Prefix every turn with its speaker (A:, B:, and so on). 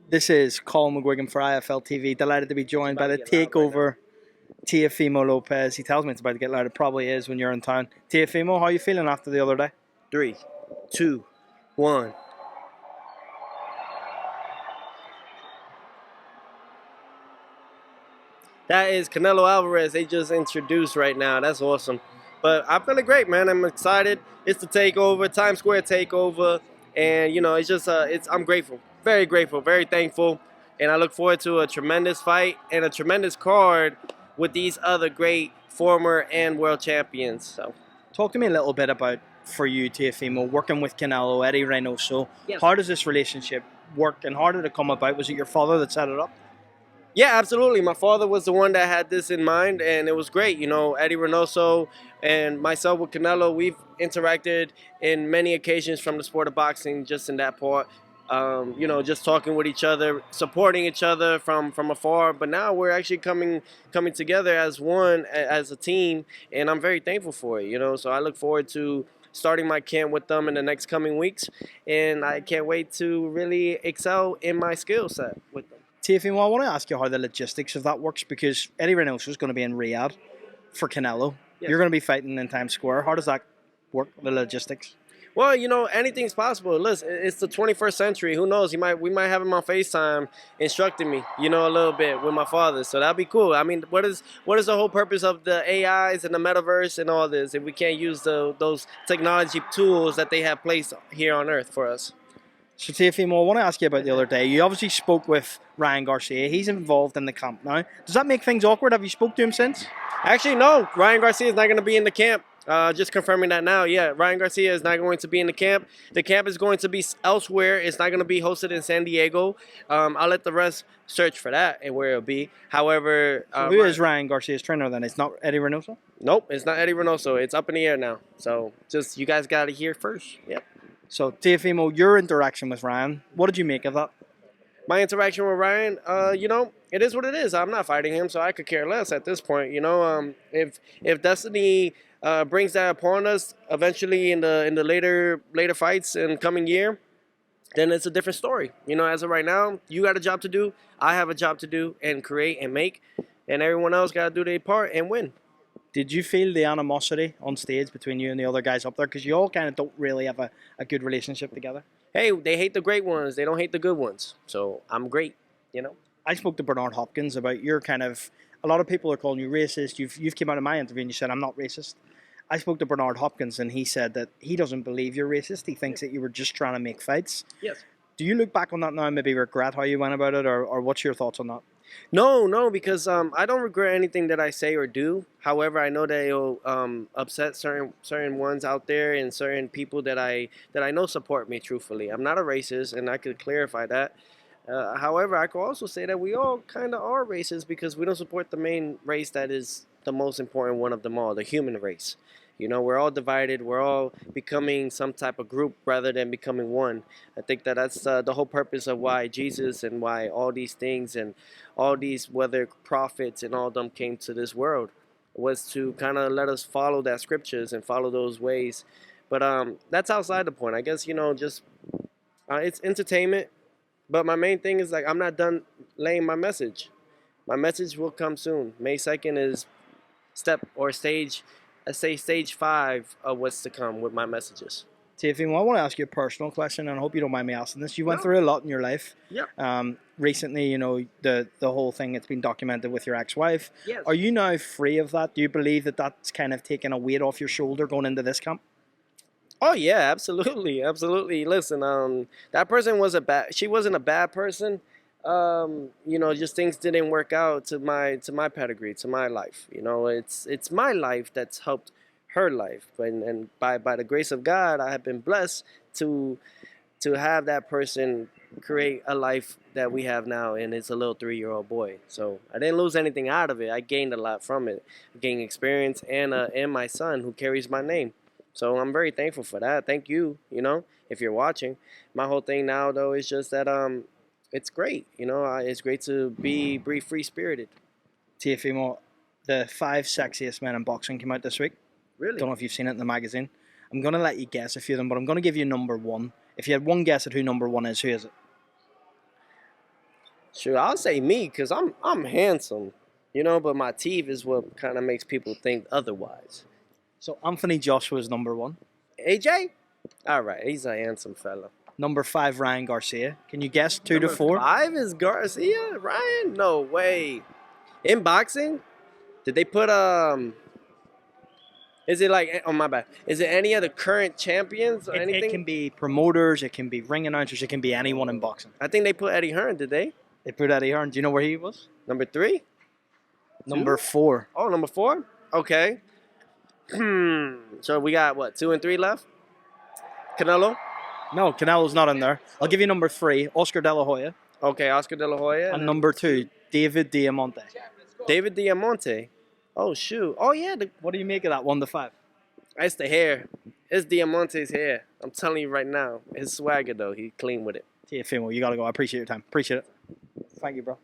A: This is Colin McGuigan for IFLTV. Delighted to be joined by the takeover, Teofimo Lopez. He tells me it's about to get loud. It probably is when you're in town. Teofimo, how are you feeling after the other day?
B: 3, 2, 1. That is Canelo Alvarez. They just introduced right now. That's awesome. But I'm feeling great, man. I'm excited. It's the takeover, Times Square takeover, and I'm grateful, very grateful, very thankful, and I look forward to a tremendous fight and a tremendous card with these other great former and world champions. So,
A: talk to me a little bit about, for you, Teofimo, working with Canelo, Eddie Reynoso.
B: Yes.
A: How does this relationship work, and how did it come about? Was it your father that set it up?
B: Yeah, absolutely. My father was the one that had this in mind, and it was great. Eddie Reynoso and myself with Canelo, we've interacted in many occasions from the sport of boxing, just in that part. Just talking with each other, supporting each other from afar. But now we're actually coming together as one, as a team, and I'm very thankful for it. So I look forward to starting my camp with them in the next coming weeks, and I can't wait to really excel in my skill set with them.
A: Teofimo, I want to ask you how the logistics of that works, because Eddie Reynoso is going to be in Riyadh for Canelo.
B: Yes.
A: You're going to be fighting in Times Square. How does that work, the logistics?
B: Well, anything's possible. Listen, it's the 21st century. Who knows? We might have him on FaceTime instructing me, a little bit with my father. So that'd be cool. I mean, what is the whole purpose of the AIs and the metaverse and all this if we can't use those technology tools that they have placed here on Earth for us?
A: So, Teofimo, I want to ask you about the other day. You obviously spoke with Ryan Garcia. He's involved in the camp now. Does that make things awkward? Have you spoke to him since?
B: Actually, no. Ryan Garcia is not going to be in the camp. Just confirming that now. Yeah, Ryan Garcia is not going to be in the camp. The camp is going to be elsewhere. It's not going to be hosted in San Diego. I'll let the rest search for that and where it'll be. However,
A: so who is Ryan Garcia's trainer then? It's not Eddie Reynoso?
B: Nope, it's not Eddie Reynoso. It's up in the air now. So just you guys got to hear first. Yep.
A: So, Teofimo, your interaction with Ryan, what did you make of that?
B: My interaction with Ryan, it is what it is. I'm not fighting him, so I could care less at this point. If destiny brings that upon us eventually in the later fights in coming year, then it's a different story. As of right now, you got a job to do. I have a job to do and create and make, and everyone else got to do their part and win.
A: Did you feel the animosity on stage between you and the other guys up there? Because you all kind of don't really have a good relationship together.
B: Hey, they hate the great ones. They don't hate the good ones. So I'm great,
A: I spoke to Bernard Hopkins about your kind of... A lot of people are calling you racist. You've came out of my interview and you said, I'm not racist. I spoke to Bernard Hopkins and he said that he doesn't believe you're racist. He thinks that you were just trying to make fights.
B: Yes.
A: Do you look back on that now and maybe regret how you went about it, or what's your thoughts on that?
B: No, because I don't regret anything that I say or do. However, I know that it'll upset certain ones out there and certain people that I know support me. Truthfully, I'm not a racist, and I could clarify that. However, I could also say that we all kind of are racist because we don't support the main race that is the most important one of them all, the human race. We're all divided. We're all becoming some type of group rather than becoming one. I think that's the whole purpose of why Jesus and why all these things and all these whether prophets and all of them came to this world was to kind of let us follow that scriptures and follow those ways. But that's outside the point. I guess, just it's entertainment. But my main thing is I'm not done laying my message. My message will come soon. May 2nd is stage 5 of what's to come with my messages.
A: Teofimo, I want to ask you a personal question, and I hope you don't mind me asking this. You went through a lot in your life.
B: Yeah.
A: Recently, the whole thing that's been documented with your ex-wife.
B: Yes.
A: Are you now free of that? Do you believe that that's kind of taken a weight off your shoulder going into this camp?
B: Oh yeah, absolutely, absolutely. Listen, that person she wasn't a bad person. Just things didn't work out to my pedigree, to my life. It's my life that's helped her life, and by the grace of God, I have been blessed to have that person create a life that we have now, and it's a little 3-year-old boy. So I didn't lose anything out of it. I gained a lot from it, gained experience, and my son who carries my name. So I'm very thankful for that. Thank you. If you're watching, my whole thing now though is just that it's great. It's great to be free spirited.
A: Teofimo, the 5 sexiest men in boxing came out this week.
B: Really?
A: Don't know if you've seen it in the magazine. I'm going to let you guess a few of them, but I'm going to give you number 1. If you had one guess at who number 1 is, who is it?
B: Sure, I'll say me because I'm handsome, you know, but my teeth is what kind of makes people think otherwise.
A: So Anthony Joshua is number 1.
B: AJ? All right, he's a handsome fella.
A: Number 5, Ryan Garcia. Can you guess 2 to
B: Number
A: 4?
B: 5 is Garcia? Ryan? No way. In boxing? Did they put is it like, oh my bad, is it any of the current champions or anything?
A: It can be promoters, it can be ring announcers, it can be anyone in boxing.
B: I think they put Eddie Hearn, did they?
A: They put Eddie Hearn. Do you know where he was?
B: Number 3?
A: Number 4.
B: Oh, number 4? Okay. So we got what, 2 and 3 left? Canelo?
A: No, Canelo's not in there. I'll give you number 3, Oscar De La Hoya.
B: Okay, Oscar De La Hoya.
A: And number 2, David Diamante.
B: David Diamante. Oh, shoot. Oh, yeah.
A: What do you make of that 1 to 5?
B: It's the hair. It's Diamante's hair. I'm telling you right now. His swagger, though. He clean with it.
A: Teofimo, you got to go. I appreciate your time. Appreciate it. Thank you, bro.